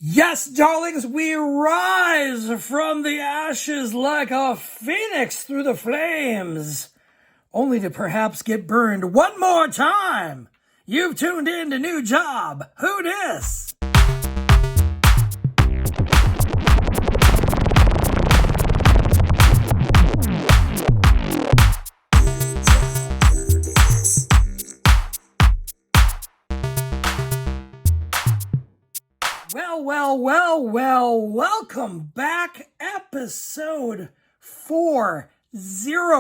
Yes, darlings, we rise from the ashes like a phoenix through the flames, only to perhaps get burned one more time. You've tuned in to New Job. Who dis? Welcome back. Episode 40.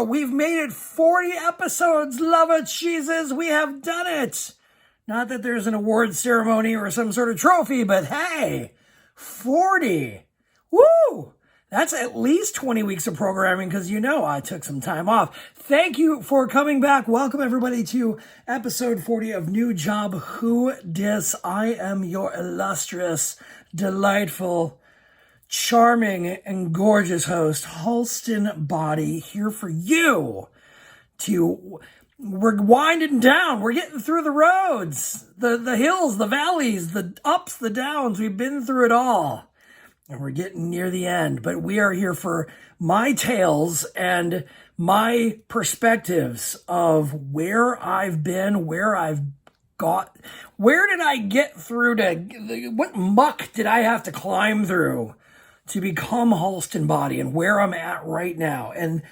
We've made it 40 episodes, love cheeses. We have done it. Not that there's an award ceremony or some sort of trophy, but hey, 40. Woo! That's at least 20 weeks of programming because I took some time off. Thank you for coming back. Welcome everybody to episode 40 of New Job Who Dis. I am your illustrious, delightful, charming, and gorgeous host, Halston Boddy, here for you we're winding down. We're getting through the roads, the hills, the valleys, the ups, the downs. We've been through it all. And we're getting near the end, but we are here for my tales and my perspectives of where I've been, where did I get through what muck did I have to climb through to become Halston Boddy and where I'm at right now. And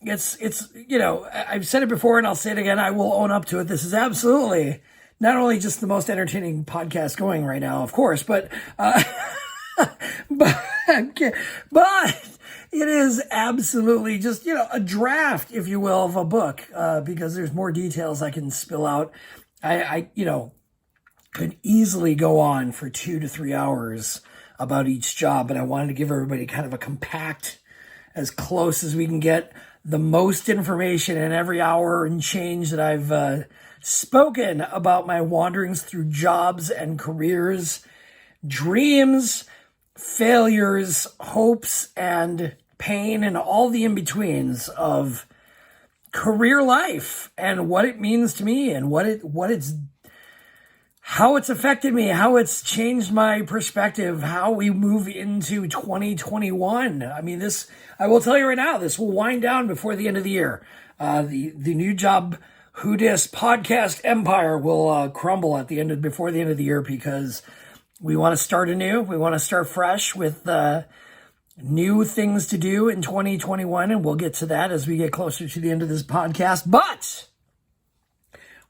it's I've said it before and I'll say it again. I will own up to it. This is absolutely not only just the most entertaining podcast going right now, of course, but but it is absolutely just, a draft, if you will, of a book, because there's more details I can spill out. I could easily go on for 2 to 3 hours about each job, but I wanted to give everybody kind of a compact, as close as we can get, the most information in every hour and change that I've spoken about my wanderings through jobs and careers, dreams, failures, hopes, and pain, and all the in-betweens of career life and what it means to me and how it's affected me, how it's changed my perspective, how we move into 2021. I mean, I will tell you right now, this will wind down before the end of the year. The New Job Who Dis podcast empire will crumble before the end of the year, because we want to start anew. We want to start fresh with new things to do in 2021, and we'll get to that as we get closer to the end of this podcast. But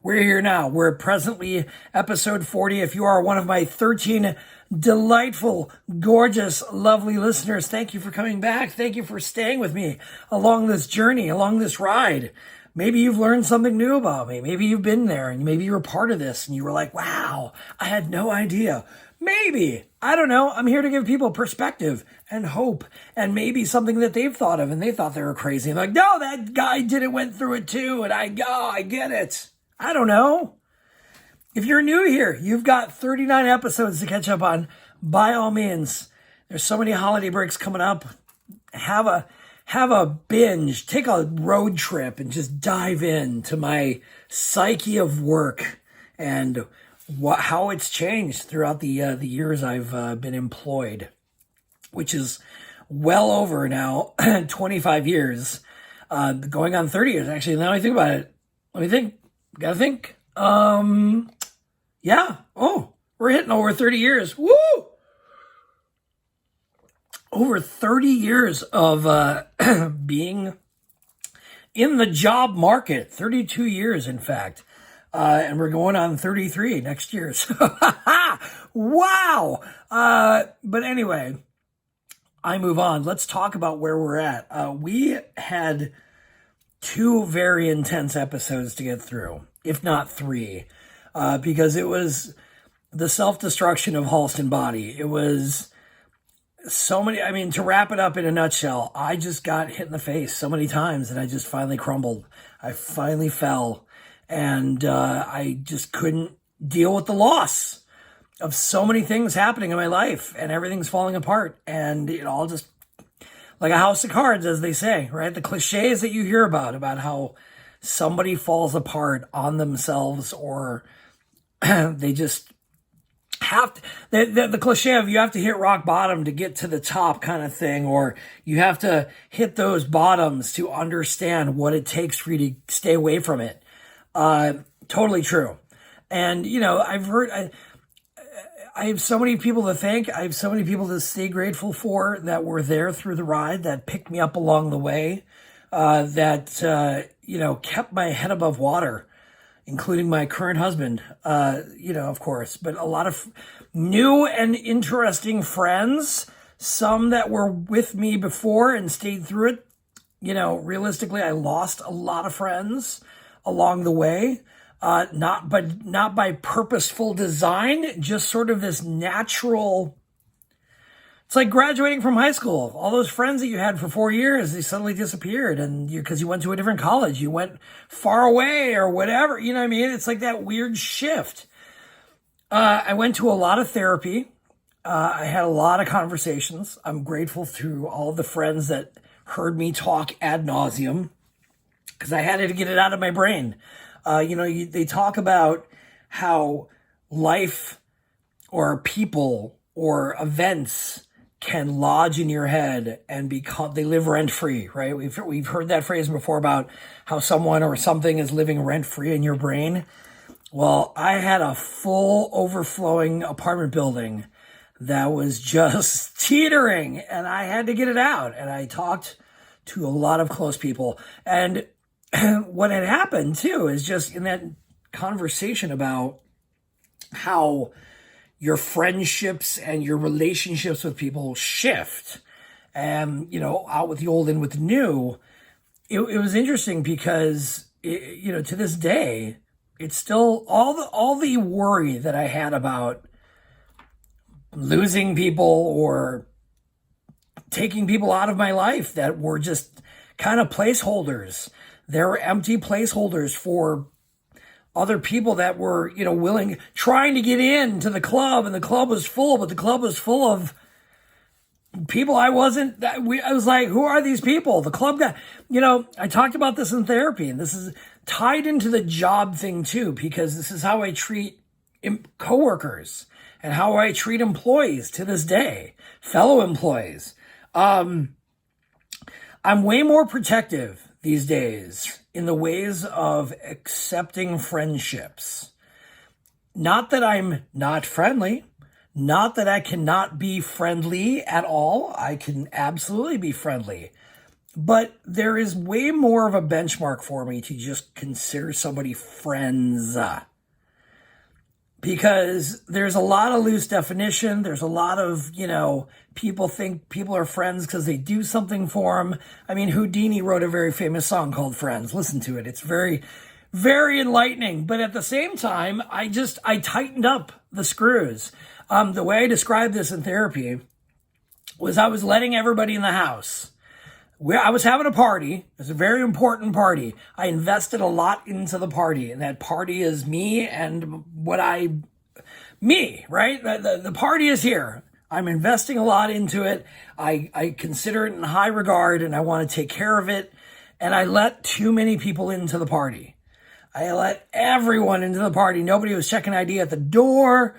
we're here now. We're presently episode 40. If you are one of my 13 delightful, gorgeous, lovely listeners, thank you for coming back. Thank you for staying with me along this journey, along this ride. Maybe you've learned something new about me. Maybe you've been there and maybe you were part of this and you were like, wow, I had no idea. Maybe. I don't know. I'm here to give people perspective and hope and maybe something that they've thought of and they thought they were crazy. And like, no, that guy went through it too. And I get it. I don't know. If you're new here, you've got 39 episodes to catch up on. By all means, there's so many holiday breaks coming up. Have a binge, take a road trip and just dive into my psyche of work and how it's changed throughout the years I've been employed, which is well over now 25 years, going on 30 years. Actually, now I think about it, let me think. Gotta think. Yeah. Oh, we're hitting over 30 years. Woo! Over 30 years of being in the job market. 32 years, in fact. And we're going on 33 next year. So, wow! But anyway, I move on. Let's talk about where we're at. We had 2 very intense episodes to get through, if not 3, because it was the self-destruction of Halston Boddy. It was so many, to wrap it up in a nutshell, I just got hit in the face so many times and I just finally crumbled. I finally fell and I just couldn't deal with the loss of so many things happening in my life and everything's falling apart and it all just, like a house of cards, as they say, right? The cliches that you hear about how somebody falls apart on themselves or they just have to, the cliche of you have to hit rock bottom to get to the top kind of thing, or you have to hit those bottoms to understand what it takes for you to stay away from it. Totally true. And, I've heard, I have so many people to thank. I have so many people to stay grateful for that were there through the ride, that picked me up along the way, that kept my head above water, including my current husband, of course, but a lot of new and interesting friends, some that were with me before and stayed through it. Realistically, I lost a lot of friends along the way. Not by purposeful design, just sort of this natural. It's like graduating from high school. All those friends that you had for 4 years, they suddenly disappeared, and because you went to a different college, you went far away or whatever. You know what I mean? It's like that weird shift. I went to a lot of therapy. I had a lot of conversations. I'm grateful to all of the friends that heard me talk ad nauseum, because I had to get it out of my brain. They talk about how life or people or events can lodge in your head and they live rent free, right? We've heard that phrase before about how someone or something is living rent free in your brain. Well, I had a full overflowing apartment building that was just teetering, and I had to get it out. And I talked to a lot of close people, and what had happened too is just in that conversation about how your friendships and your relationships with people shift, and out with the old in with the new. It was interesting because to this day, it's still all the worry that I had about losing people or taking people out of my life that were just kind of placeholders. There were empty placeholders for other people that were, trying to get into the club, and the club was full, but the club was full of people I was like, who are these people? The club guy, I talked about this in therapy, and this is tied into the job thing too, because this is how I treat coworkers and how I treat employees to this day, fellow employees. I'm way more protective these days in the ways of accepting friendships. Not that I'm not friendly, not that I cannot be friendly at all. I can absolutely be friendly, but there is way more of a benchmark for me to just consider somebody friends. Because there's a lot of loose definition. There's a lot of, people think people are friends because they do something for them. I mean, Houdini wrote a very famous song called Friends. Listen to it. It's very, very enlightening. But at the same time, I tightened up the screws. The way I described this in therapy was I was letting everybody in the house. I was having a party. It was a very important party. I invested a lot into the party, and that party is me and me, right? The party is here. I'm investing a lot into it. I consider it in high regard, and I want to take care of it. And I let too many people into the party. I let everyone into the party. Nobody was checking ID at the door.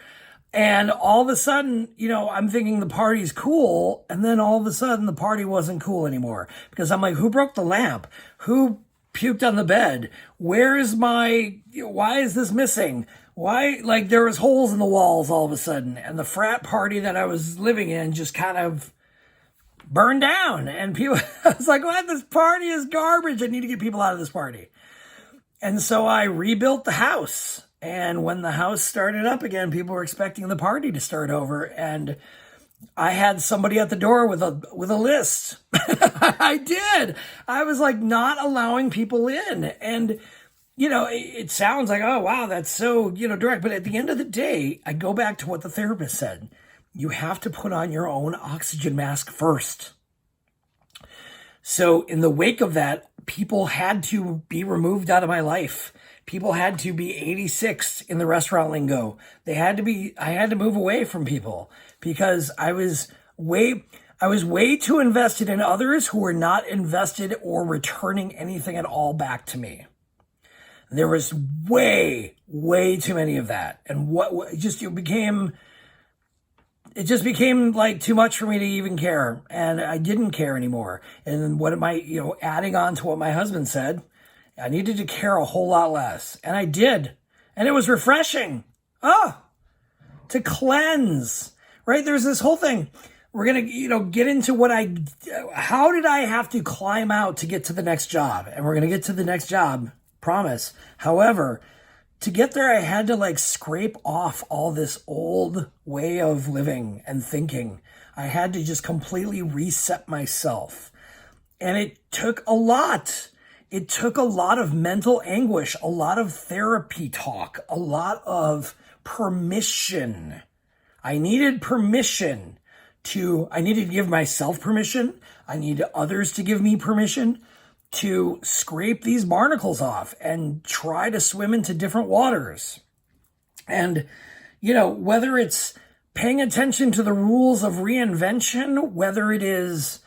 And all of a sudden, I'm thinking the party's cool. And then all of a sudden, the party wasn't cool anymore. Because I'm like, who broke the lamp? Who puked on the bed? Why is this missing? Why, there was holes in the walls all of a sudden. And the frat party that I was living in just kind of burned down. And people, I was like, what? This party is garbage. I need to get people out of this party. And so I rebuilt the house. And when the house started up again, people were expecting the party to start over. And I had somebody at the door with a list. I did. I was not allowing people in. And, it sounds like, oh, wow, that's so, direct. But at the end of the day, I go back to what the therapist said. You have to put on your own oxygen mask first. So in the wake of that, people had to be removed out of my life. People had to be 86 in the restaurant lingo. I had to move away from people because I was way too invested in others who were not invested or returning anything at all back to me. There was way, way too many of that. And it became it just became like too much for me to even care. And I didn't care anymore. And then what am I, adding on to what my husband said, I needed to care a whole lot less. And I did. And it was refreshing. To cleanse, right? There's this whole thing. We're going to, get into how did I have to climb out to get to the next job? And we're going to get to the next job, promise. However, to get there, I had to scrape off all this old way of living and thinking. I had to just completely reset myself. And it took a lot. It took a lot of mental anguish, a lot of therapy talk, a lot of permission. I needed permission. I needed to give myself permission. I needed others to give me permission to scrape these barnacles off and try to swim into different waters. And, whether it's paying attention to the rules of reinvention, whether it is,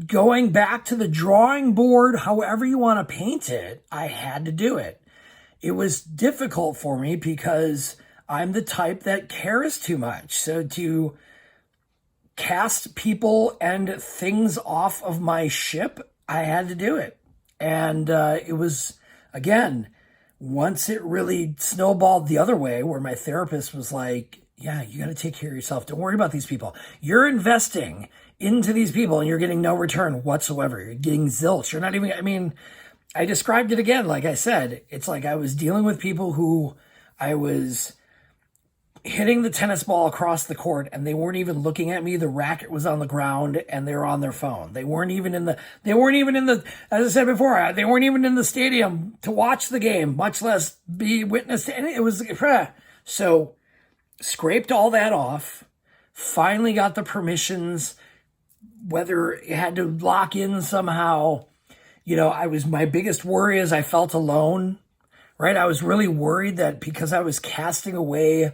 going back to the drawing board, however you want to paint it, I had to do it. It was difficult for me because I'm the type that cares too much. So to cast people and things off of my ship, I had to do it. And it was, again, once it really snowballed the other way, where my therapist was like, yeah, you got to take care of yourself. Don't worry about these people. You're investing into these people and you're getting no return whatsoever. You're getting zilch. You're not even, I described it again. Like I said, it's like I was dealing with people who I was hitting the tennis ball across the court and they weren't even looking at me. The racket was on the ground and they were on their phone. They weren't even in the, as I said before, they weren't even in the stadium to watch the game, much less be witness to any. It was, so scraped all that off, finally got the permissions, whether it had to lock in somehow. My biggest worry is I felt alone, right? I was really worried that because I was casting away,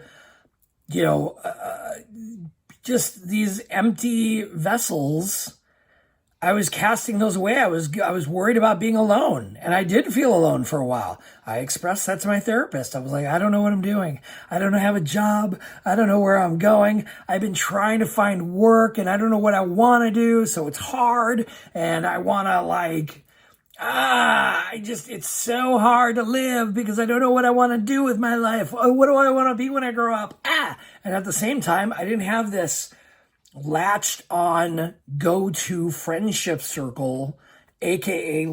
just these empty vessels, I was casting those away. I was worried about being alone. And I did feel alone for a while. I expressed that to my therapist. I was like, I don't know what I'm doing. I don't have a job. I don't know where I'm going. I've been trying to find work and I don't know what I want to do. So it's hard. And I want to it's so hard to live because I don't know what I want to do with my life. What do I want to be when I grow up? And at the same time, I didn't have this latched on go-to friendship circle, aka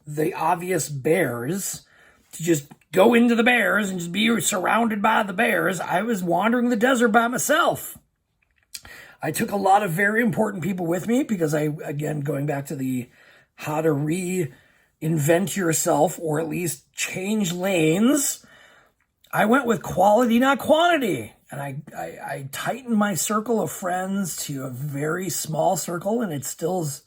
the obvious bears, to just go into the bears and just be surrounded by the bears. I was wandering the desert by myself. I took a lot of very important people with me because again, going back to the how to reinvent yourself or at least change lanes, I went with quality, not quantity. And I tightened my circle of friends to a very small circle, and it still's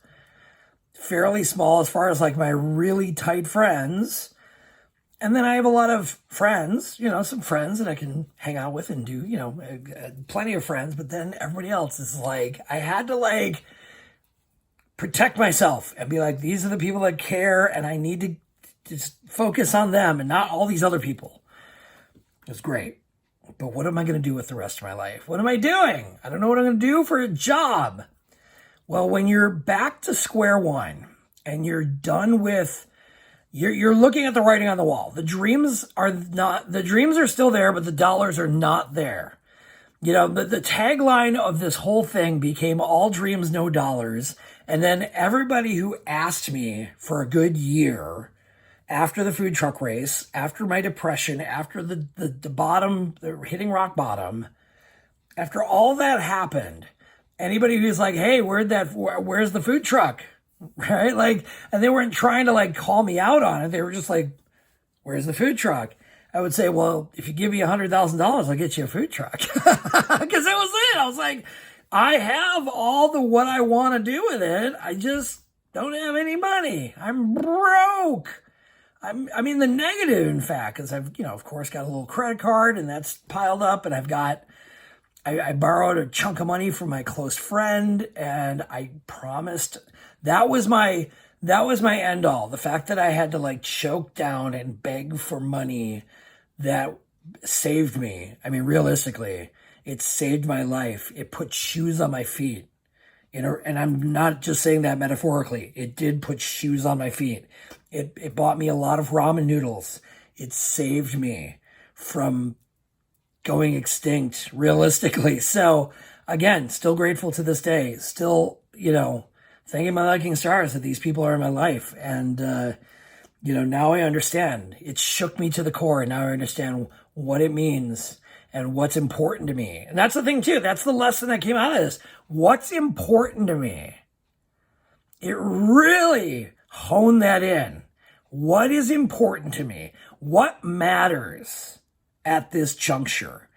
fairly small as far as my really tight friends. And then I have a lot of friends, some friends that I can hang out with and do, plenty of friends. But then everybody else is I had to protect myself and be these are the people that care, and I need to just focus on them and not all these other people. It was great. But what am I going to do with the rest of my life? What am I doing? I don't know what I'm going to do for a job. Well, when you're back to square one and you're done with, you're looking at the writing on the wall. The dreams are still there, but the dollars are not there. The tagline of this whole thing became all dreams, no dollars. And then everybody who asked me for a good year after the food truck race, after my depression, after the bottom, hitting rock bottom, after all that happened, anybody who's hey, where's the food truck? Right? And they weren't trying to call me out on it. They were just where's the food truck? I would say, well, if you give me $100,000, I'll get you a food truck. Because that was it. I was I have all the what I want to do with it. I just don't have any money. I'm broke. I'm in the negative, in fact, because I've, of course, got a little credit card and that's piled up, and I borrowed a chunk of money from my close friend, and I promised that was my end all. The fact that I had to choke down and beg for money that saved me. Realistically, It saved my life. It put shoes on my feet. And I'm not just saying that metaphorically. It did put shoes on my feet. It bought me a lot of ramen noodles. It saved me from going extinct, realistically. So again, still grateful to this day. Still, thanking my lucky stars that these people are in my life. And, now I understand. It shook me to the core. And now I understand what it means and what's important to me. And that's the thing too. That's the lesson that came out of this. What's important to me? It really honed that in. What is important to me? What matters at this juncture?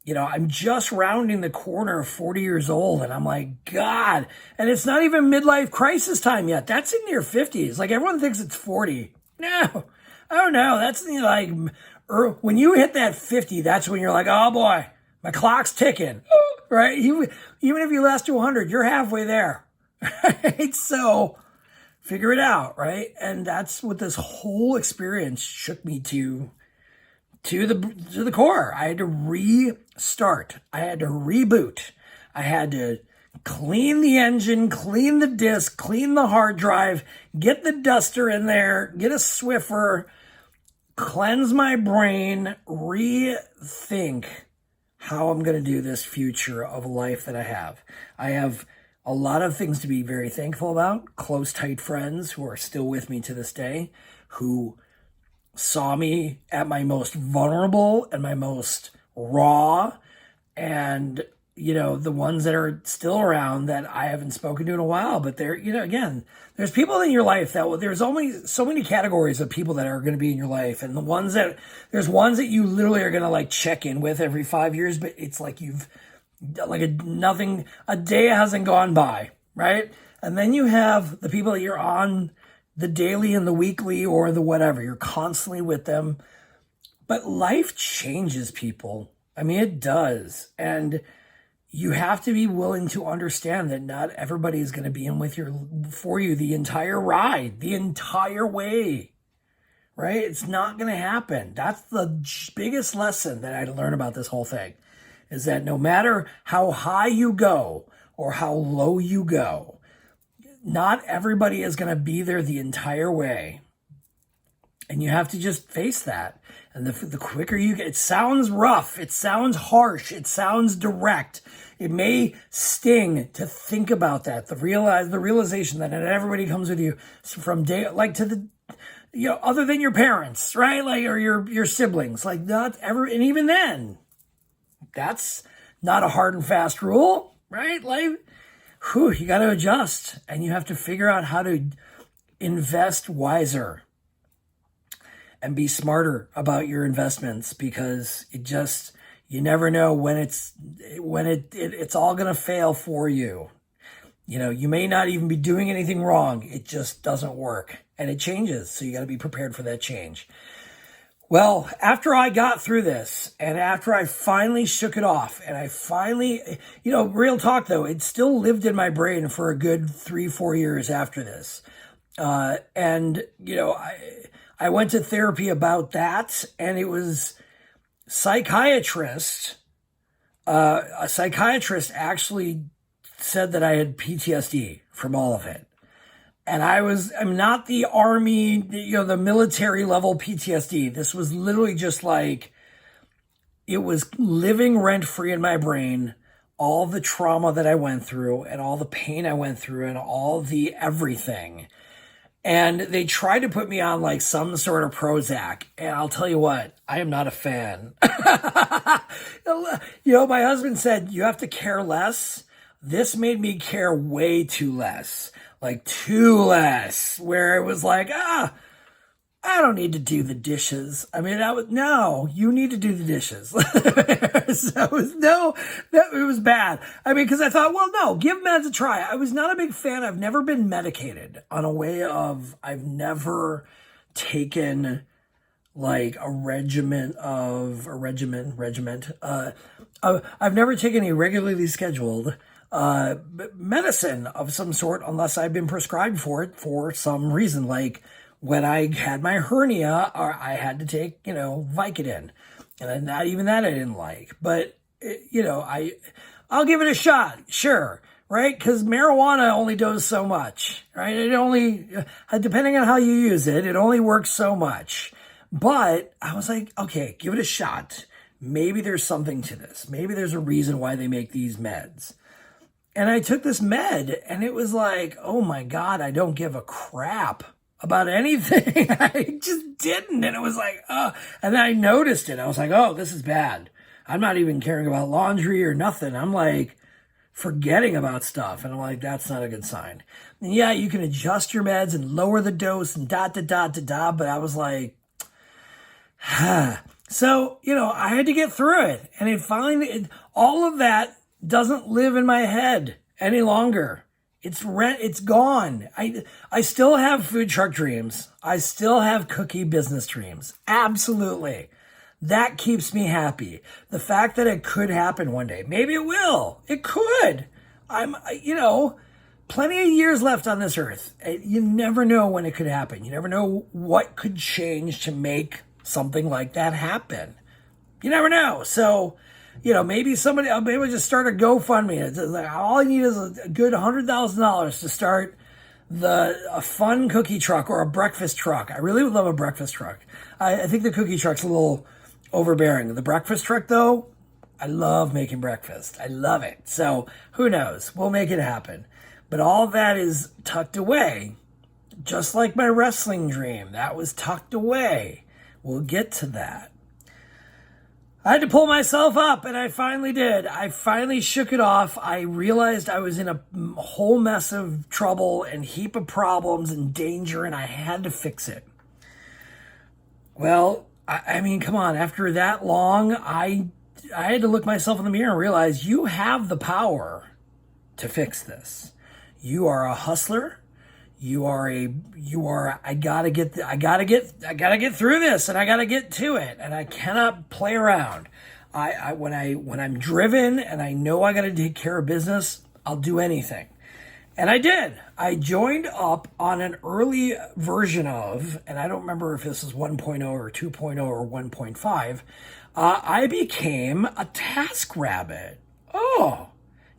I'm just rounding the corner of 40 years old, and I'm like, God, and it's not even midlife crisis time yet. That's in your 50s. Like, everyone thinks it's 40. No. Oh, no. That's when you hit that 50, that's when you're like, oh, boy, my clock's ticking, right? Even if you last to 100, you're halfway there, right? So figure it out, right? And that's what this whole experience shook me to the core. I had to restart. I had to reboot. I had to clean the engine, clean the disk, clean the hard drive, get the duster in there, get a Swiffer, cleanse my brain, rethink how I'm going to do this future of life that I have. I have a lot of things to be very thankful about. Close, tight friends who are still with me to this day, who saw me at my most vulnerable and my most raw, and the ones that are still around that I haven't spoken to in a while. But they're, again, there's people in your life that there's only so many categories of people that are going to be in your life. And there's ones that you literally are going to like check in with every 5 years, but it's like a day hasn't gone by, right? And then you have the people that you're on the daily and the weekly or the whatever. You're constantly with them. But life changes people. I mean, it does. And you have to be willing to understand that not everybody is going to be in for you the entire ride, the entire way, right? It's not going to happen. That's the biggest lesson that I learned about this whole thing, is that no matter how high you go or how low you go, not everybody is going to be there the entire way. And you have to just face that. And the quicker you get, it sounds rough, it sounds harsh, it sounds direct. It may sting to think about that. The realization that not everybody comes with you from day, like to the, other than your parents, right? Like, or your siblings, like not ever. And even then, that's not a hard and fast rule, right? Like, you got to adjust, and you have to figure out how to invest wiser and be smarter about your investments, because you never know when it's all going to fail for you. You may not even be doing anything wrong. It just doesn't work, and it changes. So you got to be prepared for that change. Well, after I got through this, and after I finally shook it off, and I finally, real talk though, it still lived in my brain for a good 3-4 years after this. I went to therapy about that, and it was a psychiatrist actually said that I had PTSD from all of it. And I'm not the army, the military level PTSD. This was literally just like, it was living rent free in my brain. All the trauma that I went through and all the pain I went through and all the everything. And they tried to put me on like some sort of Prozac. And I'll tell you what, I am not a fan. My husband said, you have to care less. This made me care way too less. Like too less. Where it was like, I don't need to do the dishes. I mean, no, you need to do the dishes. So it was bad. I mean, because I thought, well, no, give meds a try. I was not a big fan. I've never been medicated on a way of, I've never taken like a regiment. I've never taken a regularly scheduled medicine of some sort unless I've been prescribed for it for some reason. Like, when I had my hernia, I had to take, Vicodin. And not even that I didn't like. But I'll give it a shot, sure, right? Because marijuana only does so much, right? It only, depending on how you use it, it only works so much. But I was like, okay, give it a shot. Maybe there's something to this. Maybe there's a reason why they make these meds. And I took this med, and it was like, oh my God, I don't give a crap about anything. I just didn't. And it was like, and then I noticed it. I was like, oh, this is bad. I'm not even caring about laundry or nothing. I'm like forgetting about stuff. And I'm like, that's not a good sign. And yeah, you can adjust your meds and lower the dose and dot. But I was like, So, I had to get through it. And all of that doesn't live in my head any longer. It's gone. I still have food truck dreams. I still have cookie business dreams. Absolutely. That keeps me happy. The fact that it could happen one day. Maybe it will. It could. Plenty of years left on this earth. You never know when it could happen. You never know what could change to make something like that happen. You never know. So, maybe maybe just start a GoFundMe. It's like, all I need is a good $100,000 to start a fun cookie truck or a breakfast truck. I really would love a breakfast truck. I think the cookie truck's a little overbearing. The breakfast truck, though, I love making breakfast. I love it. So who knows? We'll make it happen. But all that is tucked away, just like my wrestling dream. That was tucked away. We'll get to that. I had to pull myself up, and I finally did. I finally shook it off. I realized I was in a whole mess of trouble and heap of problems and danger, and I had to fix it. Well, I mean, come on. After that long, I had to look myself in the mirror and realize you have the power to fix this. You are a hustler. I gotta get through this, and I gotta get to it, and I cannot play around. When I'm driven and I know I gotta take care of business, I'll do anything. And I did. I joined up on an early version of, and I don't remember if this is 1.0 or 2.0 or 1.5, I became a TaskRabbit. Oh,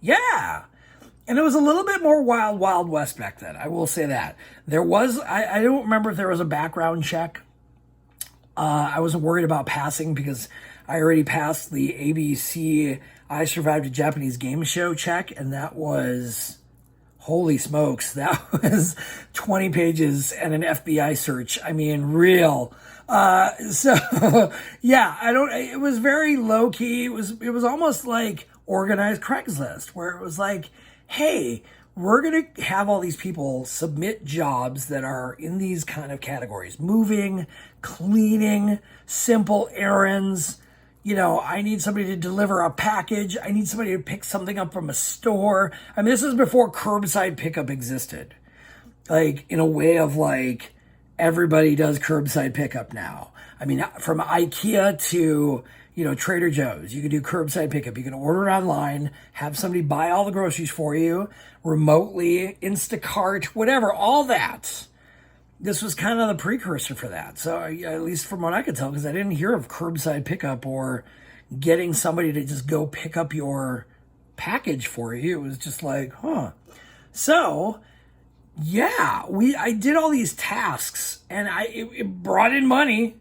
yeah. And it was a little bit more wild, wild west back then. I will say that. There was, I don't remember if there was a background check. I wasn't worried about passing because I already passed the ABC I Survived a Japanese Game Show check. And that was, holy smokes, that was 20 pages and an FBI search. I mean, real. So yeah, it was very low key. It was almost like organized Craigslist, where it was like, hey, we're going to have all these people submit jobs that are in these kind of categories. Moving, cleaning, simple errands. I need somebody to deliver a package. I need somebody to pick something up from a store. I mean, this is before curbside pickup existed. Like, in a way of like, everybody does curbside pickup now. I mean, from IKEA to Trader Joe's, you can do curbside pickup. You can order it online, have somebody buy all the groceries for you, remotely, Instacart, whatever, all that. This was kind of the precursor for that. So at least from what I could tell, because I didn't hear of curbside pickup or getting somebody to just go pick up your package for you. It was just like, huh. So yeah, I did all these tasks, and it brought in money,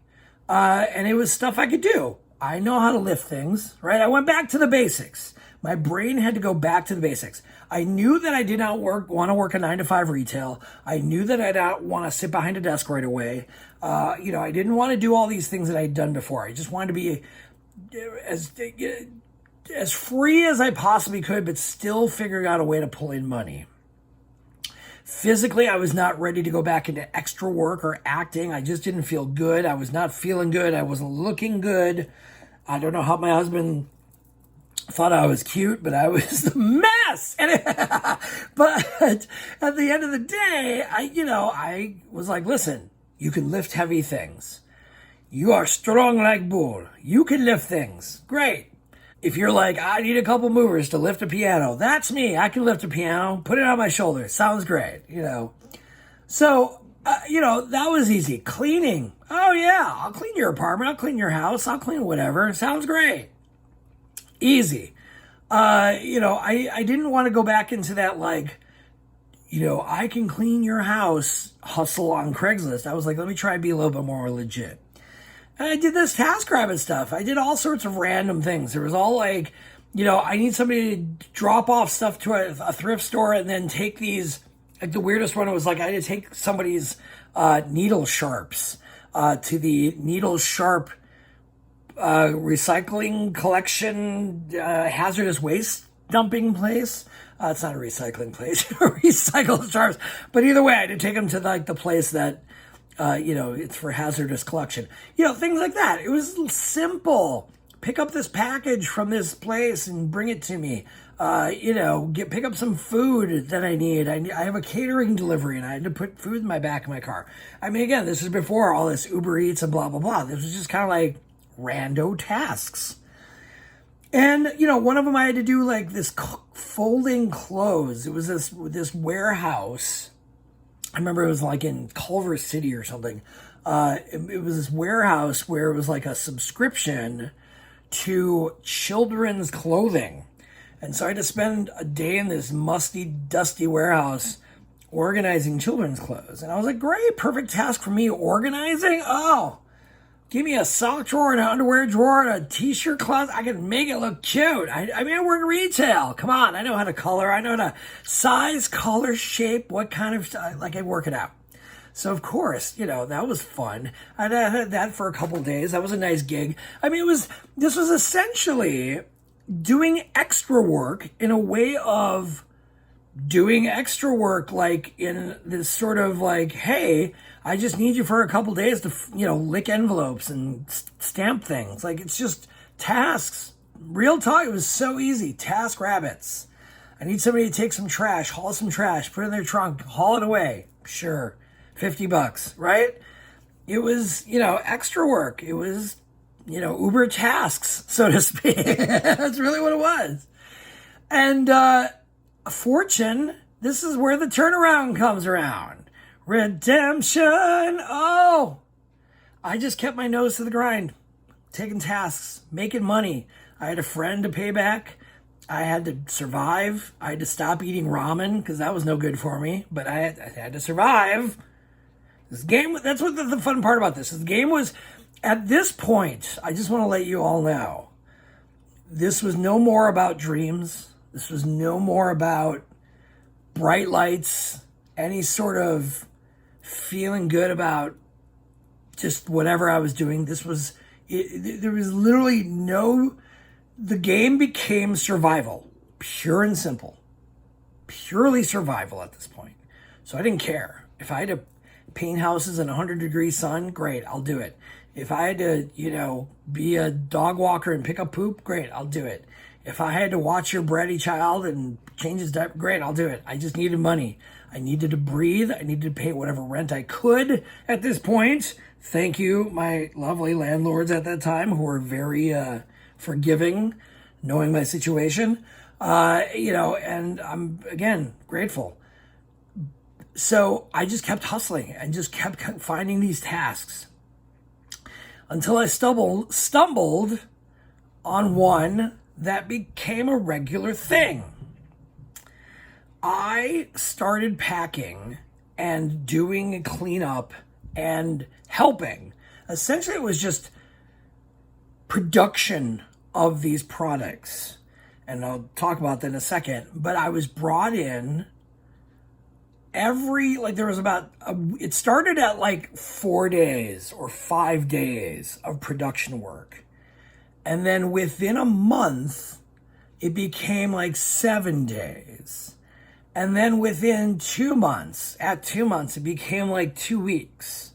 and it was stuff I could do. I know how to lift things, right? I went back to the basics. My brain had to go back to the basics. I knew that I did not want to work a 9-to-5 retail. I knew that I didn't want to sit behind a desk right away. I didn't want to do all these things that I'd done before. I just wanted to be as free as I possibly could, but still figuring out a way to pull in money. Physically, I was not ready to go back into extra work or acting. I just didn't feel good. I was not feeling good. I wasn't looking good. I don't know how my husband thought I was cute, but I was a mess. But at the end of the day, I was like, listen, you can lift heavy things. You are strong like bull. You can lift things. Great. If you're like, I need a couple movers to lift a piano, that's me. I can lift a piano, put it on my shoulders. Sounds great, So, that was easy. Cleaning. Oh, yeah, I'll clean your apartment. I'll clean your house. I'll clean whatever. Sounds great. Easy. I didn't want to go back into that, like, I can clean your house hustle on Craigslist. I was like, let me try and be a little bit more legit. And I did this TaskRabbit stuff. I did all sorts of random things. There was all like, I need somebody to drop off stuff to a thrift store and then take these. Like the weirdest one was like I had to take somebody's needle sharps to the needle sharp recycling collection hazardous waste dumping place. It's not a recycling place, recycle sharps. But either way, I had to take them to like the place that it's for hazardous collection. Things like that. It was simple. Pick up this package from this place and bring it to me. Pick up some food that I need. I have a catering delivery and I had to put food in my back of my car. I mean, again, this is before all this Uber Eats and blah, blah, blah. This was just kind of like rando tasks. And, one of them I had to do like this folding clothes. It was this warehouse. I remember it was like in Culver City or something. It was this warehouse where it was like a subscription to children's clothing. And so I had to spend a day in this musty, dusty warehouse organizing children's clothes. And I was like, great, perfect task for me. Organizing? Oh, give me a sock drawer, an underwear drawer, and a t-shirt closet. I can make it look cute. I work retail. Come on, I know how to color. I know how to size, color, shape, what kind of, I work it out. So, of course, that was fun. I had that for a couple days. That was a nice gig. I mean, this was essentially doing extra work in a way of doing extra work, like in this sort of like, hey, I just need you for a couple days to, lick envelopes and stamp things. Like, it's just tasks. Real talk. It was so easy. TaskRabbits. I need somebody to take some trash, haul some trash, put it in their trunk, haul it away. Sure. $50, right? It was, extra work. It was, Uber tasks, so to speak. That's really what it was. And fortune, this is where the turnaround comes around. Redemption. Oh, I just kept my nose to the grind, taking tasks, making money. I had a friend to pay back. I had to survive. I had to stop eating ramen because that was no good for me, but I had to survive. This game, that's what the fun part about this is. The game was, at this point, I just want to let you all know, this was no more about dreams. This was no more about bright lights, any sort of feeling good about just whatever I was doing. There was literally the game became survival, pure and simple, purely survival at this point. So I didn't care. If I had to paint houses in 100-degree sun, great, I'll do it. If I had to, be a dog walker and pick up poop, great, I'll do it. If I had to watch your bratty child and change his diaper, great, I'll do it. I just needed money. I needed to breathe. I needed to pay whatever rent I could at this point. Thank you, my lovely landlords at that time, who were very forgiving, knowing my situation. And I'm, again, grateful. So I just kept hustling and just kept finding these tasks until I stumbled on one that became a regular thing. I started packing and doing cleanup and helping. Essentially, it was just production of these products. And I'll talk about that in a second. But I was brought in it started at like 4 days or 5 days of production work. And then within a month, it became like 7 days. And then within 2 months, it became like 2 weeks.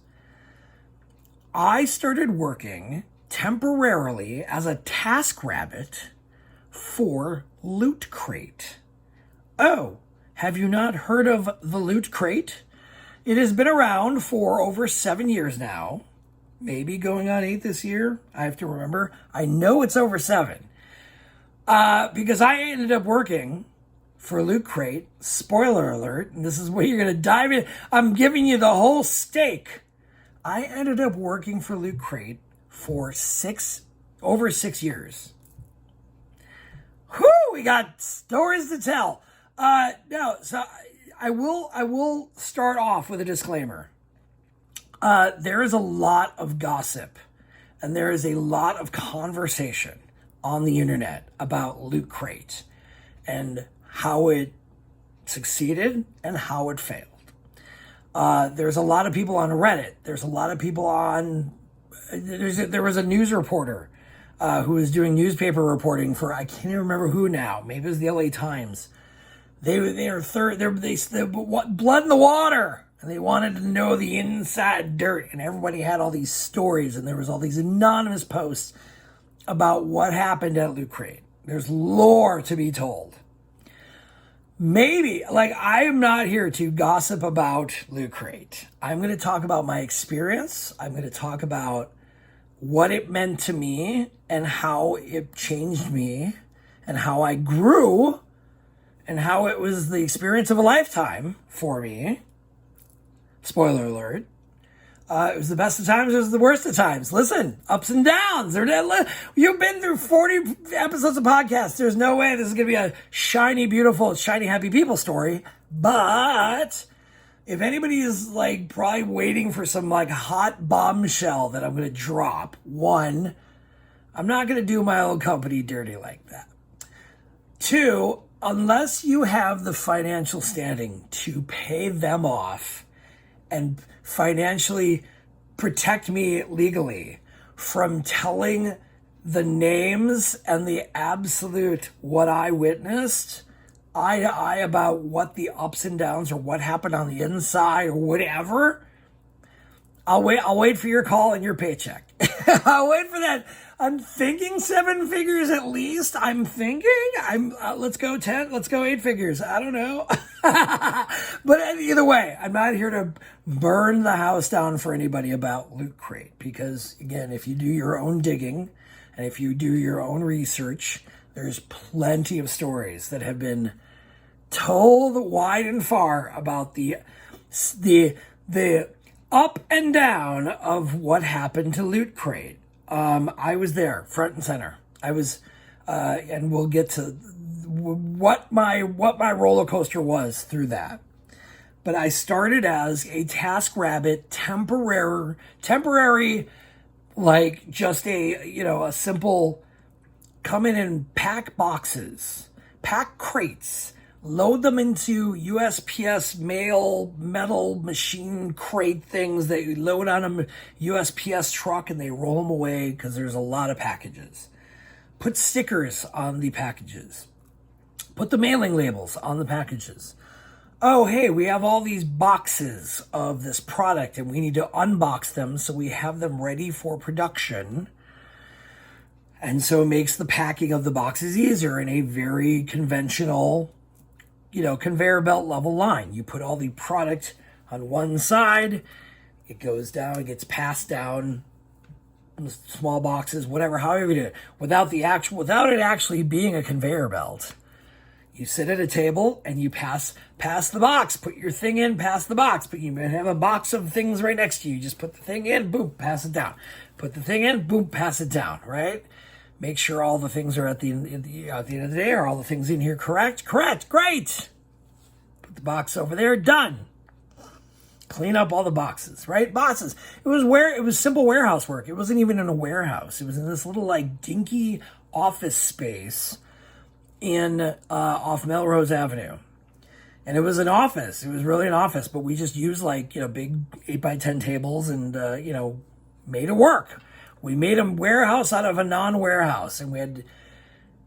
I started working temporarily as a TaskRabbit for Loot Crate. Oh, have you not heard of the Loot Crate? It has been around for over 7 years now. Maybe going on 8 this year. I have to remember. I know it's over 7. Because I ended up working for Loot Crate. Spoiler alert. And this is where you're going to dive in. I'm giving you the whole steak. I ended up working for Loot Crate for over 6 years. Whew, we got stories to tell. No, so I will start off with a disclaimer. There is a lot of gossip and there is a lot of conversation on the internet about Loot Crate and how it succeeded and how it failed. There's a lot of people on Reddit. There's a lot of people on. There was a news reporter who was doing newspaper reporting for, I can't even remember who now. Maybe it was the LA Times. They blood in the water, and they wanted to know the inside dirt, and everybody had all these stories, and there was all these anonymous posts about what happened at Loot Crate. There's lore to be told. Maybe, like, I am not here to gossip about Loot Crate. I'm going to talk about my experience. I'm going to talk about what it meant to me and how it changed me and how I grew and how it was the experience of a lifetime for me. Spoiler alert. It was the best of times, it was the worst of times. Listen, ups and downs. You've been through 40 episodes of podcasts. There's no way this is going to be a shiny, beautiful, shiny, happy people story. But if anybody is like probably waiting for some like hot bombshell that I'm going to drop, one, I'm not going to do my old company dirty like that. Two, unless you have the financial standing to pay them off and financially protect me legally from telling the names and the absolute what I witnessed, eye to eye about what the ups and downs or what happened on the inside or whatever, I'll wait for your call and your paycheck. I'll wait for that. I'm thinking 7 figures at least. Let's go 10, let's go 8 figures. I don't know. But either way, I'm not here to burn the house down for anybody about Loot Crate, because again, if you do your own digging and if you do your own research, there's plenty of stories that have been told wide and far about the up and down of what happened to Loot Crate. I was there, front and center. I was, and we'll get to what my roller coaster was through that. But I started as a TaskRabbit temporary, like just a simple come in and pack boxes, pack crates, load them into USPS mail metal machine crate things that you load on a USPS truck and they roll them away because there's a lot of packages. Put stickers on the packages. Put the mailing labels on the packages. Oh, hey, we have all these boxes of this product and we need to unbox them so we have them ready for production. And so it makes the packing of the boxes easier in a very conventional, conveyor belt level line. You put all the product on one side, it goes down, it gets passed down, small boxes, whatever, however you do it, without it actually being a conveyor belt. You sit at a table and you pass the box, put your thing in, pass the box, but you may have a box of things right next to you. You just put the thing in, boom, pass it down. Put the thing in, boom, pass it down, right? Make sure all the things are at the end of the day. Are all the things in here correct? Correct. Great. Put the box over there. Done. Clean up all the boxes, right? Boxes. It was simple warehouse work. It wasn't even in a warehouse. It was in this little like dinky office space in off Melrose Avenue. And it was an office. It was really an office, but we just used big 8x10 tables and made it work. We made a warehouse out of a non-warehouse, and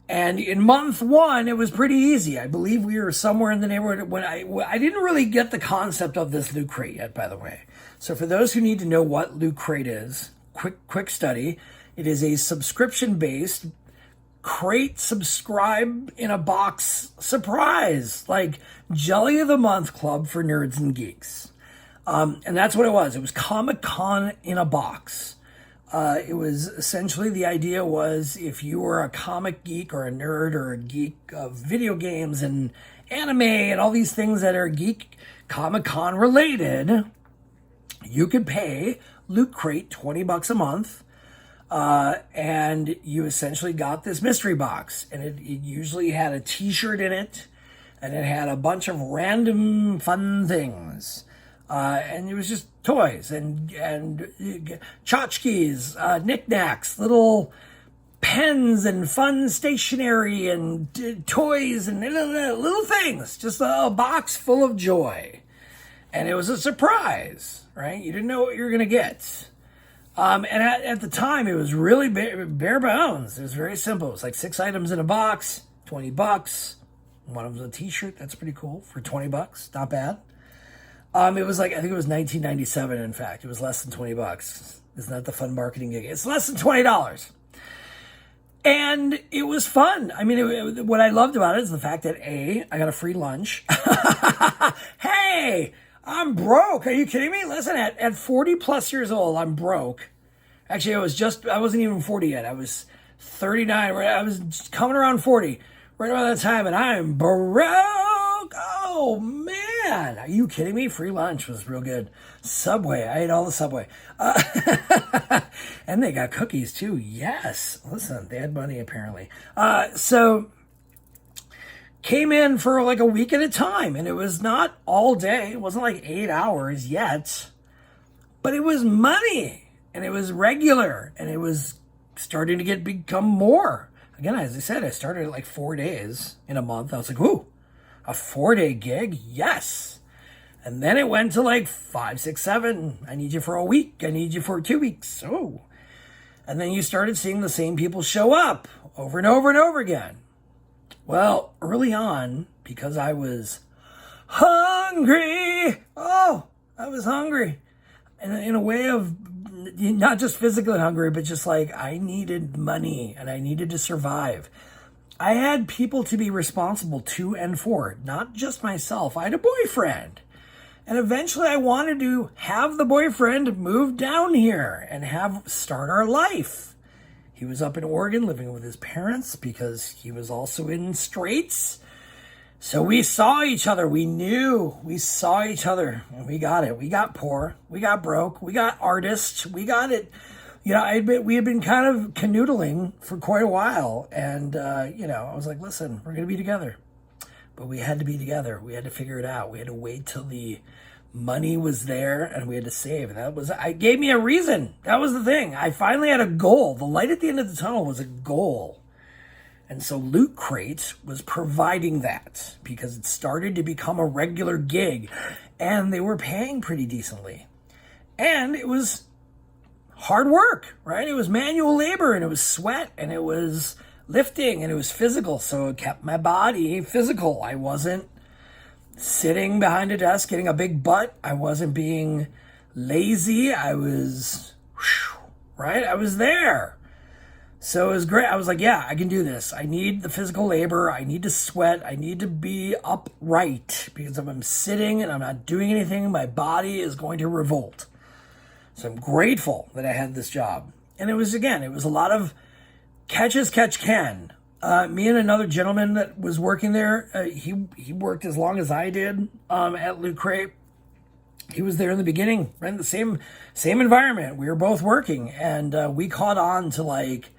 in month 1, it was pretty easy. I believe we were somewhere in the neighborhood when I didn't really get the concept of this Loot Crate yet, by the way. So for those who need to know what Loot Crate is, quick study. It is a subscription-based crate subscribe in a box surprise, like Jelly of the Month Club for nerds and geeks. And that's what it was. It was Comic-Con in a box. It was essentially, the idea was if you were a comic geek or a nerd or a geek of video games and anime and all these things that are geek Comic-Con related, you could pay Loot Crate $20 a month And you essentially got this mystery box, and it usually had a t-shirt in it, and it had a bunch of random fun things. And it was just toys and tchotchkes, knickknacks, little pens and fun stationery and toys and little things. Just a box full of joy. And it was a surprise, right? You didn't know what you were going to get. And at the time, it was really bare bones. It was very simple. It was like 6 items in a box, $20. One of them was a t-shirt. That's pretty cool for $20. Not bad. It was like, I think it was 1997, in fact. It was less than $20. Isn't that the fun marketing gig? It's less than $20. And it was fun. I mean, what I loved about it is the fact that, I got a free lunch. Hey, I'm broke. Are you kidding me? Listen, at 40 plus years old, I'm broke. Actually, I wasn't even 40 yet. I was 39. I was coming around 40 right around that time, and I'm broke. Oh, man. Are you kidding me? Free lunch was real good. Subway. I ate all the Subway. And they got cookies, too. Yes. Listen, they had money, apparently. So came in for like a week at a time, and it was not all day. It wasn't like 8 hours yet, but it was money, and it was regular, and it was starting to become more. Again, as I said, I started at like 4 days in a month. I was like, ooh, a 4-day gig? Yes. And then it went to like 5, 6, 7. I need you for a week. I need you for 2 weeks. Oh. And then you started seeing the same people show up over and over and over again. Well, early on, because I was hungry. Oh, I was hungry. And in a way of not just physically hungry, but just like I needed money and I needed to survive. I had people to be responsible to and for, not just myself. I had a boyfriend. And eventually I wanted to have the boyfriend move down here and start our life. He was up in Oregon living with his parents because he was also in straits. So we saw each other. We saw each other, and we got it. We got poor. We got broke. We got artists. We got it. You know, we had been kind of canoodling for quite a while. And, I was like, listen, we're going to be together. But we had to be together. We had to figure it out. We had to wait till the money was there, and we had to save. And it gave me a reason. That was the thing. I finally had a goal. The light at the end of the tunnel was a goal. And so Loot Crate was providing that because it started to become a regular gig, and they were paying pretty decently. And it was hard work, right? It was manual labor, and it was sweat, and it was lifting, and it was physical. So it kept my body physical. I wasn't sitting behind a desk getting a big butt. I wasn't being lazy. I was, right? I was there. So it was great. I was like, yeah, I can do this. I need the physical labor. I need to sweat. I need to be upright because if I'm sitting and I'm not doing anything, my body is going to revolt. So I'm grateful that I had this job. And it was a lot of catch as catch can. Me and another gentleman that was working there, he worked as long as I did at Loot Crate. He was there in the beginning, right in the same environment. We were both working, and we caught on to like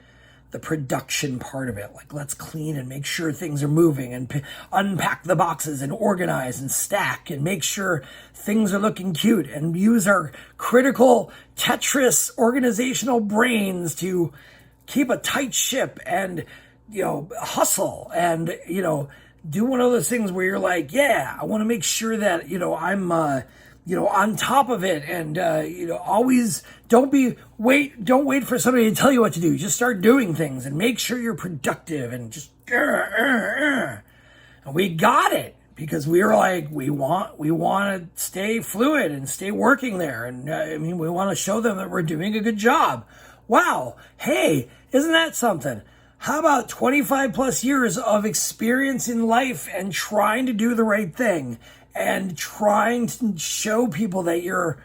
the production part of it. Like, let's clean and make sure things are moving and unpack the boxes and organize and stack and make sure things are looking cute and use our critical Tetris organizational brains to keep a tight ship and hustle and, do one of those things where you're like, yeah, I want to make sure that, I'm, on top of it. And, always don't wait for somebody to tell you what to do. Just start doing things and make sure you're productive and just, and we got it because we were like, we want to stay fluid and stay working there. And we want to show them that we're doing a good job. Wow. Hey, isn't that something? How about 25 plus years of experience in life and trying to do the right thing and trying to show people that you're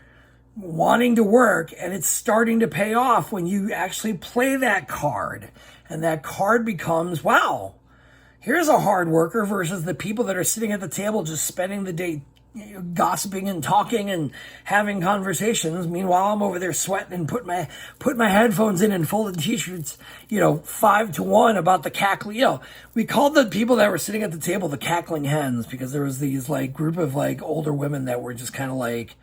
wanting to work and it's starting to pay off when you actually play that card and that card becomes, wow, Here's a hard worker versus the people that are sitting at the table just spending the day gossiping and talking and having conversations. Meanwhile, I'm over there sweating and put my headphones in and folded t-shirts, 5-1 about the cackling. We called the people that were sitting at the table the Cackling Hens because there was these like group of like older women that were just kind of like,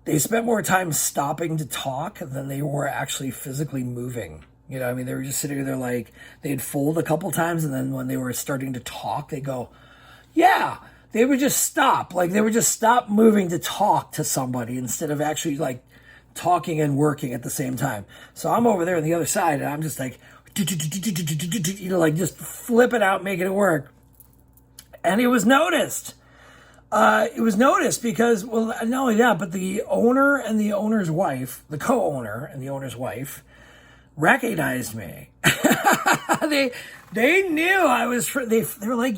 they spent more time stopping to talk than they were actually physically moving. They were just sitting there like, they'd fold a couple times, and then when they were starting to talk, they go, yeah. They would just stop. Like, they would just stop moving to talk to somebody instead of actually, like, talking and working at the same time. So I'm over there on the other side, and I'm just like, like, just flipping out, making it work. And it was noticed. It was noticed because, well, not only that, but the owner and the owner's wife, the co-owner and the owner's wife, recognized me. They knew I was. They were like,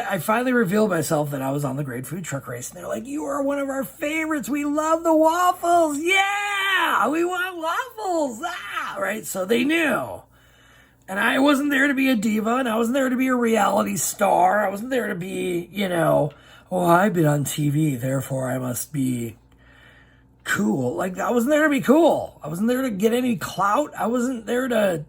I finally revealed myself that I was on the Great Food Truck Race, and they're like, "You are one of our favorites. We love the waffles. Yeah, we want waffles." Right. So they knew, and I wasn't there to be a diva, and I wasn't there to be a reality star. I wasn't there to be, I've been on TV, therefore I must be cool. Like, I wasn't there to be cool. I wasn't there to get any clout. I wasn't there to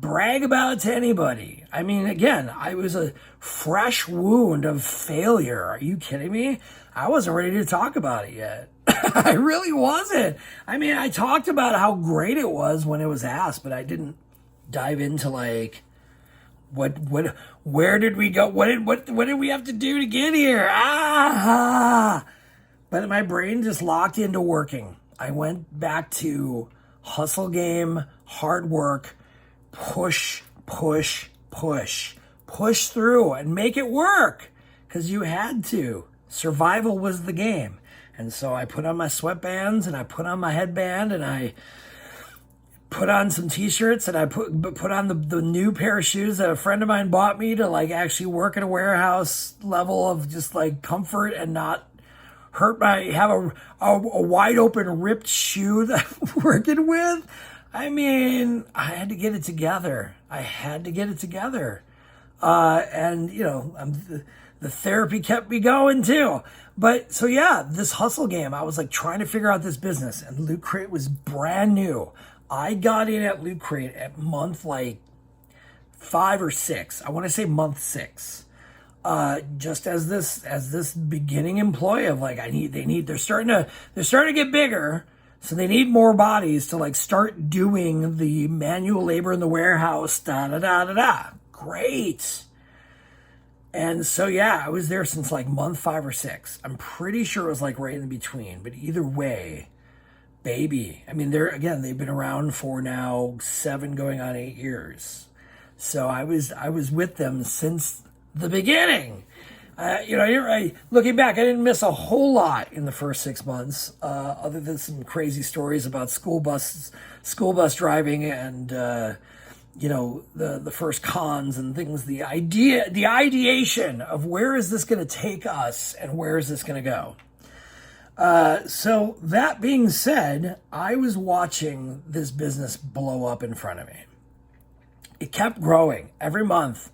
brag about it to anybody. I mean, again, I was a fresh wound of failure. Are you kidding me? I wasn't ready to talk about it yet. I really wasn't. I mean, I talked about how great it was when it was asked, but I didn't dive into like, where did we go? What did we have to do to get here? But my brain just locked into working. I went back to hustle game, hard work, push through and make it work because you had to. Survival was the game. And so I put on my sweatbands and I put on my headband and I put on some t-shirts and I put on the new pair of shoes that a friend of mine bought me to like actually work in a warehouse level of just like comfort and not have a wide open ripped shoe that I'm working with. I mean, I had to get it together. And, the therapy kept me going too. But so, yeah, this hustle game, I was like trying to figure out this business, and Loot Crate was brand new. I got in at Loot Crate at month like 5 or 6. I want to say month 6. Just as this beginning employee of like, they're starting to get bigger. So they need more bodies to like start doing the manual labor in the warehouse, Great. And so, yeah, I was there since like month 5 or 6. I'm pretty sure it was like right in between, but either way, baby. I mean, they've been around for now 7 going on 8 years. So I was with them since the beginning. Looking back, I didn't miss a whole lot in the first 6 months, other than some crazy stories about school bus driving and, the first cons and things, the ideation of where is this going to take us and where is this going to go. So that being said, I was watching this business blow up in front of me. It kept growing every month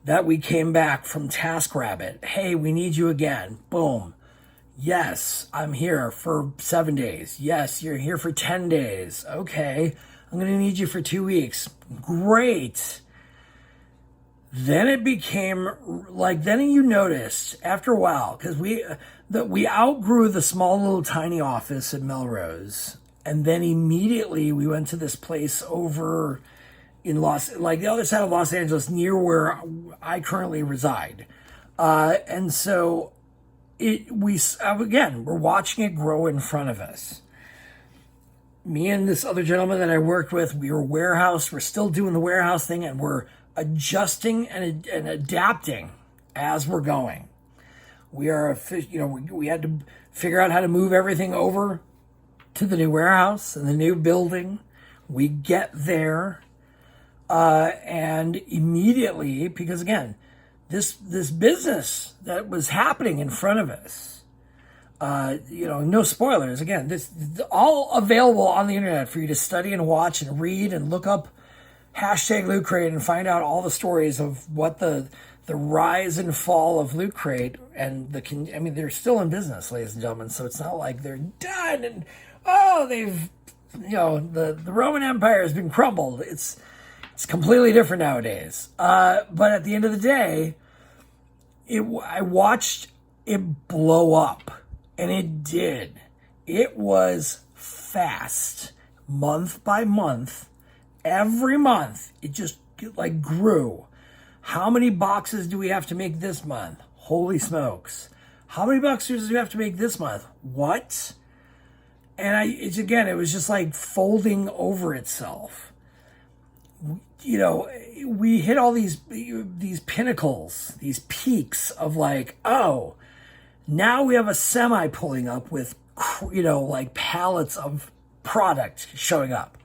that we came back from TaskRabbit. Hey, we need you again. Boom. Yes, I'm here for 7 days. Yes, you're here for 10 days. Okay, I'm going to need you for 2 weeks. Great. Then it became like, then you noticed after a while, because we outgrew the small little tiny office at Melrose. And then immediately we went to this place over in the other side of Los Angeles, near where I currently reside. And so we're watching it grow in front of us. Me and this other gentleman that I worked with, we're still doing the warehouse thing, and we're adjusting and adapting as we're going. We had to figure out how to move everything over to the new warehouse and the new building. We get there. And immediately, because again, this business that was happening in front of us, no spoilers. Again, this all available on the internet for you to study and watch and read and look up hashtag Loot Crate and find out all the stories of what the rise and fall of Loot Crate and they're still in business, ladies and gentlemen. So it's not like they're done and they've the Roman Empire has been crumbled. It's completely different nowadays. But at the end of the day, I watched it blow up, and it did. It was fast, month by month. Every month, it just like grew. How many boxes do we have to make this month? Holy smokes. How many boxes do we have to make this month? What? And it was just like folding over itself. We hit all these pinnacles, these peaks of like, oh, now we have a semi pulling up with, like pallets of product showing up.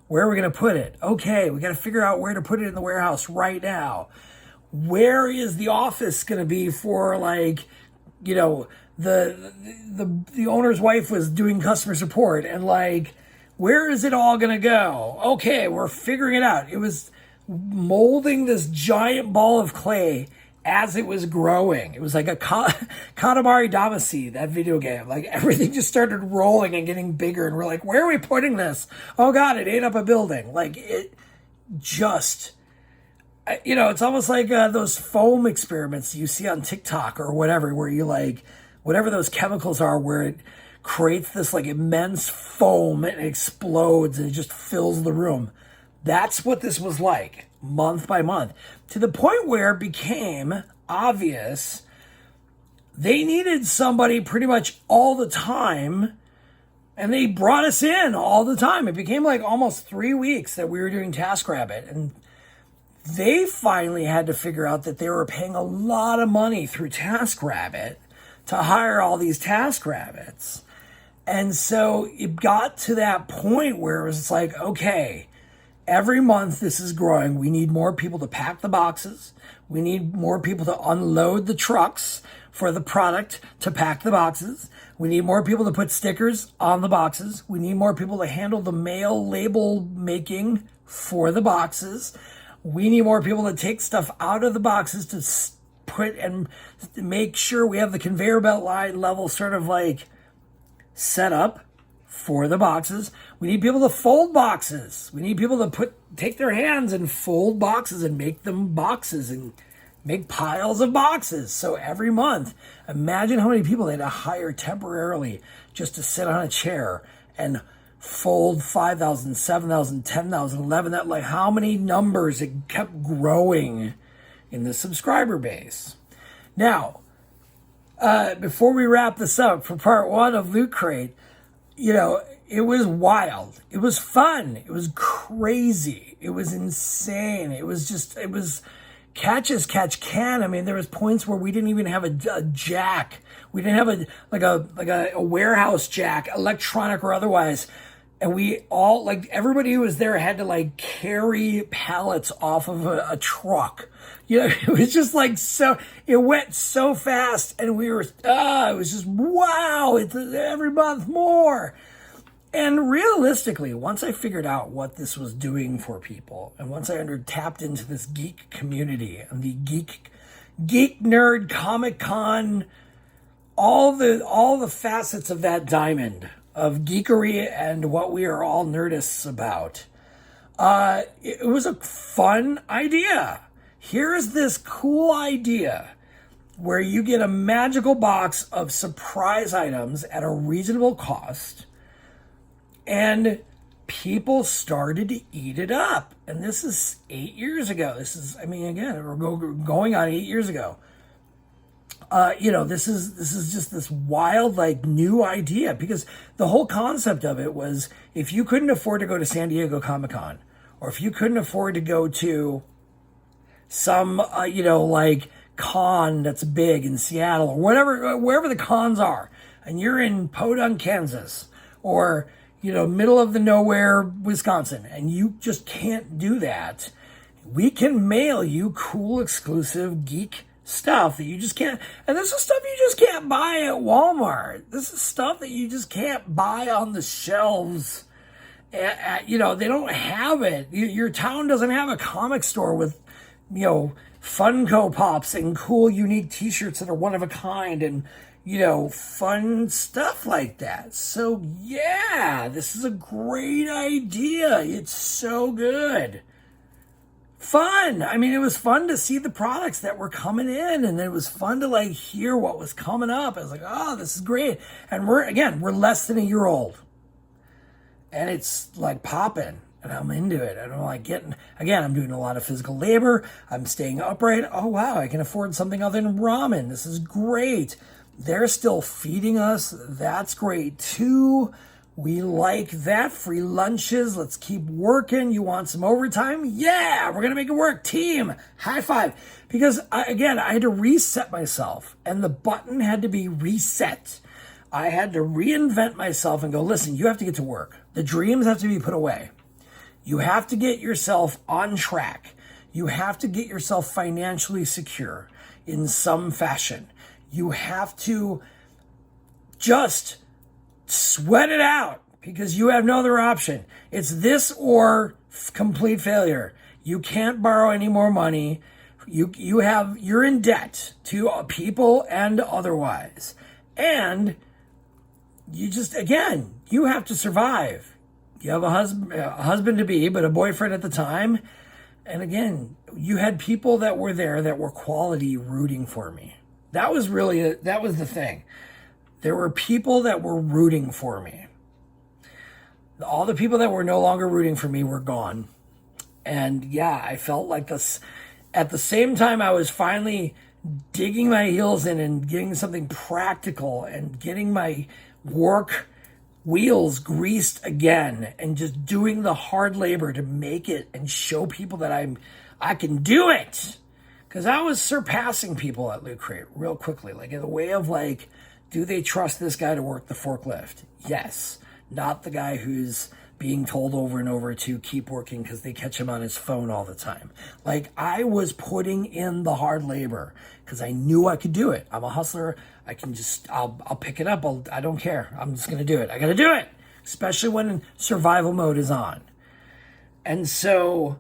Where are we going to put it? Okay, we got to figure out where to put it in the warehouse right now. Where is the office going to be for like, the owner's wife was doing customer support and like, where is it all going to go? Okay, we're figuring it out. It was molding this giant ball of clay as it was growing. It was like a Katamari Damacy, that video game. Like everything just started rolling and getting bigger. And we're like, where are we putting this? Oh God, it ate up a building. Like it just, it's almost like those foam experiments you see on TikTok or whatever, where you like, whatever those chemicals are, where it creates this like immense foam and it explodes and it just fills the room. That's what this was like, month by month, to the point where it became obvious they needed somebody pretty much all the time, and they brought us in all the time. It became like almost 3 weeks that we were doing TaskRabbit, and they finally had to figure out that they were paying a lot of money through TaskRabbit to hire all these TaskRabbits. And so it got to that point where it was like, okay, every month this is growing. We need more people to pack the boxes. We need more people to unload the trucks for the product to pack the boxes. We need more people to put stickers on the boxes. We need more people to handle the mail label making for the boxes. We need more people to take stuff out of the boxes to put and make sure we have the conveyor belt line level sort of like set up for the boxes. We need people to fold boxes. We need people to take their hands and fold boxes and make them boxes and make piles of boxes. So every month, imagine how many people they had to hire temporarily just to sit on a chair and fold 5,000, 7,000, 10,000, 11,000. That like how many numbers it kept growing in the subscriber base. Now, before we wrap this up for part one of Loot Crate, it was wild. It was fun. It was crazy. It was insane. It was catch as catch can. I mean, there was points where we didn't even have a jack. We didn't have a warehouse jack, electronic or otherwise. And we all, like, everybody who was there had to, like, carry pallets off of a truck. It was just, like, it went so fast. And we were, it was just, wow, it's every month more. And realistically, once I figured out what this was doing for people, and once I tapped into this geek community and the geek nerd Comic Con, all the facets of that diamond of geekery and what we are all nerdists about. It was a fun idea. Here's this cool idea where you get a magical box of surprise items at a reasonable cost, and people started to eat it up. And this is 8 years ago. We're going on 8 years ago. This is just this wild, like, new idea, because the whole concept of it was if you couldn't afford to go to San Diego Comic-Con, or if you couldn't afford to go to some, like con that's big in Seattle or whatever, wherever the cons are, and you're in Podunk, Kansas, or, middle of the nowhere, Wisconsin, and you just can't do that, we can mail you cool, exclusive geek stuff that you just can't, and this is stuff you just can't buy at Walmart. This is stuff that you just can't buy on the shelves They don't have it. Your town doesn't have a comic store with, Funko Pops and cool, unique t-shirts that are one of a kind and, fun stuff like that. So, yeah, this is a great idea. It's so good. Fun. I mean, it was fun to see the products that were coming in, and it was fun to hear what was coming up. I was like, oh, this is great. And we're less than a year old. And it's popping, and I'm into it. And I'm doing a lot of physical labor. I'm staying upright. Oh, wow, I can afford something other than ramen. This is great. They're still feeding us. That's great, too. We like that. Free lunches. Let's keep working. You want some overtime? Yeah, we're going to make it work. Team, high five. Because, I had to reset myself, and the button had to be reset. I had to reinvent myself and go, listen, you have to get to work. The dreams have to be put away. You have to get yourself on track. You have to get yourself financially secure in some fashion. You have to just sweat it out because you have no other option. It's this or complete failure. You can't borrow any more money. You're in debt to people and otherwise. And you you have to survive. You have a husband to be, but a boyfriend at the time. And again, you had people that were there that were quality rooting for me. That was the thing. There were people that were rooting for me. All the people that were no longer rooting for me were gone. And yeah, I felt like this. At the same time, I was finally digging my heels in and getting something practical and getting my work wheels greased again and just doing the hard labor to make it and show people that I can do it. Because I was surpassing people at Loot Crate real quickly. In the way of do they trust this guy to work the forklift? Yes. Not the guy who's being told over and over to keep working because they catch him on his phone all the time. I was putting in the hard labor because I knew I could do it. I'm a hustler. I can I'll pick it up. I don't care. I'm just going to do it. I got to do it, especially when survival mode is on. And so,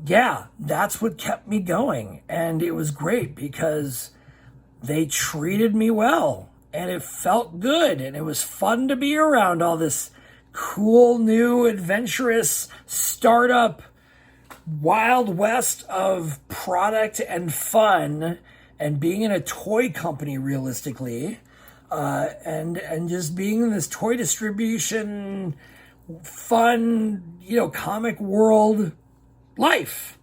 yeah, that's what kept me going. And it was great because they treated me well and it felt good. And it was fun to be around all this cool, new, adventurous startup Wild West of product and fun and being in a toy company realistically, and just being in this toy distribution, fun, comic world life.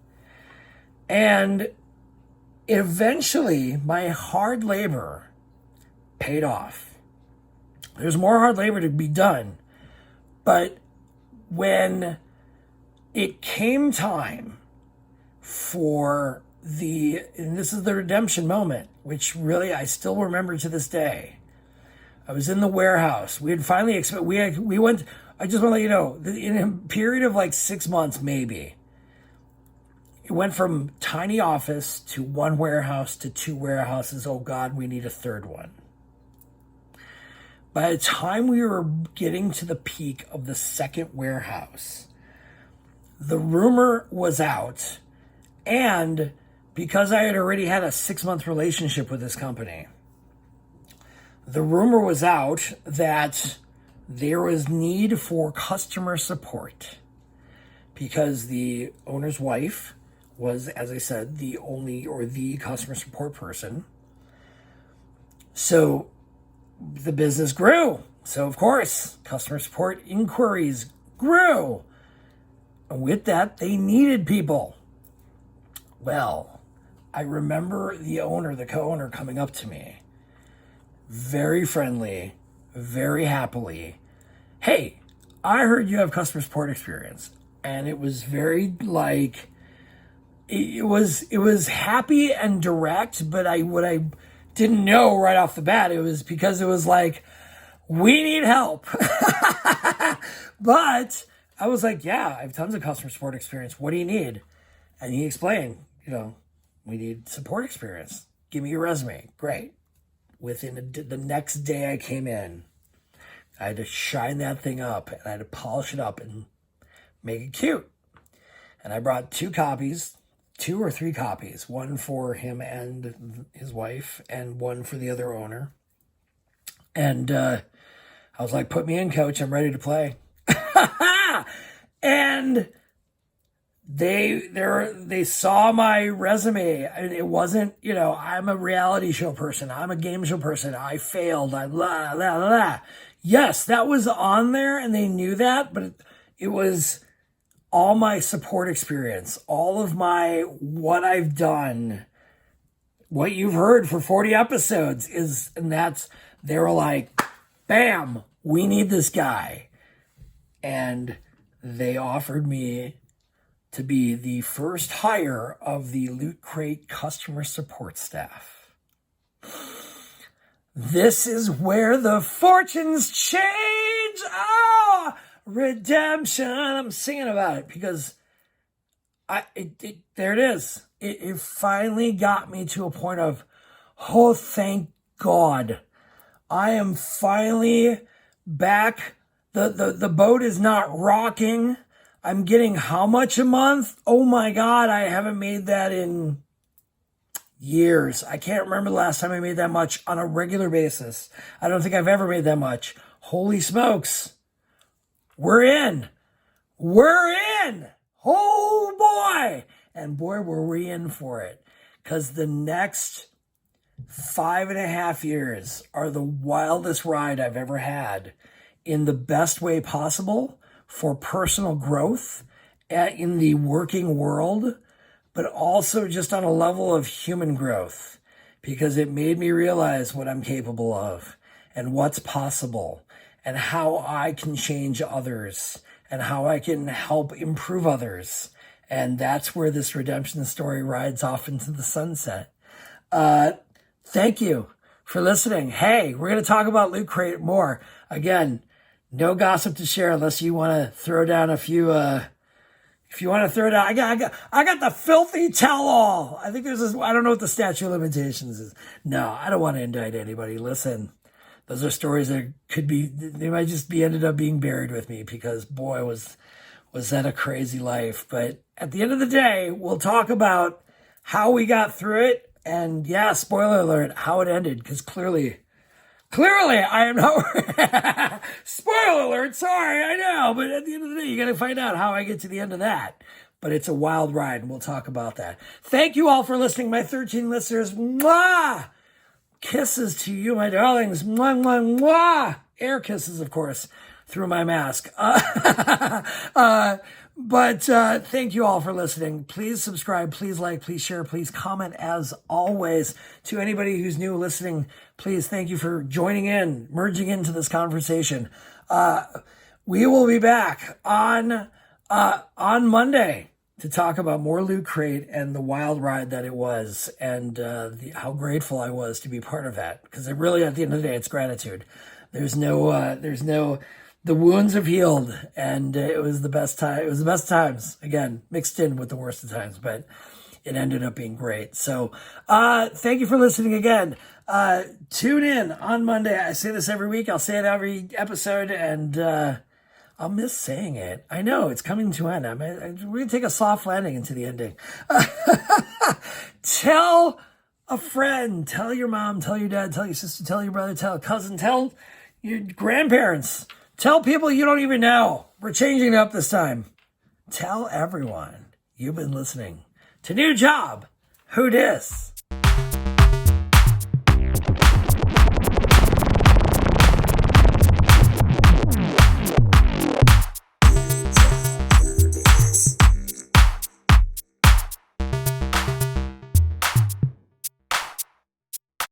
And eventually my hard labor paid off. There's more hard labor to be done. But when it came time for and this is the redemption moment, which really I still remember to this day. I was in the warehouse. We had finally, we went, I just want to let you know, in a period of 6 months, maybe, it went from tiny office to one warehouse to two warehouses. Oh God, we need a third one. By the time we were getting to the peak of the second warehouse, the rumor was out, and because I had already had a 6-month relationship with this company, the rumor was out that there was need for customer support because the owner's wife was, as I said, the only or the customer support person. So the business grew. So, of course, customer support inquiries grew. And with that, they needed people. Well, I remember the co-owner coming up to me, very friendly, very happily. Hey, I heard you have customer support experience. And it was very it was happy and direct, but what I didn't know right off the bat, it was because it was we need help. But I was yeah, I have tons of customer support experience. What do you need? And he explained, we need support experience. Give me your resume. Great. Within the next day I came in, I had to shine that thing up, and I had to polish it up and make it cute. And I brought 2 or 3 copies, one for him and his wife, and one for the other owner. And I was like, put me in, coach. I'm ready to play. And they saw my resume. And it wasn't, I'm a reality show person. I'm a game show person. I failed. I blah, blah, blah. Yes, that was on there, and they knew that, but it was all my support experience, all of what I've done, what you've heard for 40 episodes they were like, bam, we need this guy. And they offered me to be the first hire of the Loot Crate customer support staff. This is where the fortunes change. Redemption. I'm singing about it because there it is. It finally got me to a point of, oh, thank God. I am finally back. The boat is not rocking. I'm getting how much a month? Oh my God, I haven't made that in years. I can't remember the last time I made that much on a regular basis. I don't think I've ever made that much. Holy smokes. We're in. Oh boy. And boy, were we in for it. Because the next 5.5 years are the wildest ride I've ever had, in the best way possible for personal growth in the working world, but also just on a level of human growth, because it made me realize what I'm capable of and what's possible and how I can change others and how I can help improve others. And that's where this redemption story rides off into the sunset. Thank you for listening. Hey, we're going to talk about Loot Crate more. Again, no gossip to share unless you want to throw down a few, if you want to throw down, I got the filthy tell-all. I think there's this, I don't know what the statute of limitations is. No, I don't want to indict anybody. Listen, those are stories that they might just be ended up being buried with me, because boy, was that a crazy life. But at the end of the day, we'll talk about how we got through it. And yeah, spoiler alert, how it ended, because clearly I am not, spoiler alert, sorry, I know, but at the end of the day, you got to find out how I get to the end of that. But it's a wild ride, and we'll talk about that. Thank you all for listening, my 13 listeners. Mwah! Kisses to you, my darlings. Mwah, mwah, mwah! Air kisses, of course, through my mask. But thank you all for listening. Please subscribe, please like, please share, please comment. As always, to anybody who's new listening, please thank you for joining in, merging into this conversation. We will be back on Monday to talk about more Loot Crate and the wild ride that it was, and how grateful I was to be part of that. Because it really, at the end of the day, it's gratitude. The wounds have healed, and it was the best time. It was the best times, again, mixed in with the worst of times, but it ended up being great. So thank you for listening again. Tune in on Monday. I say this every week. I'll say it every episode, and I'll miss saying it. I know, it's coming to an end. We're going to take a soft landing into the ending. Tell a friend. Tell your mom. Tell your dad. Tell your sister. Tell your brother. Tell a cousin. Tell your grandparents. Tell people you don't even know. We're changing it up this time. Tell everyone you've been listening to New Job. Who dis?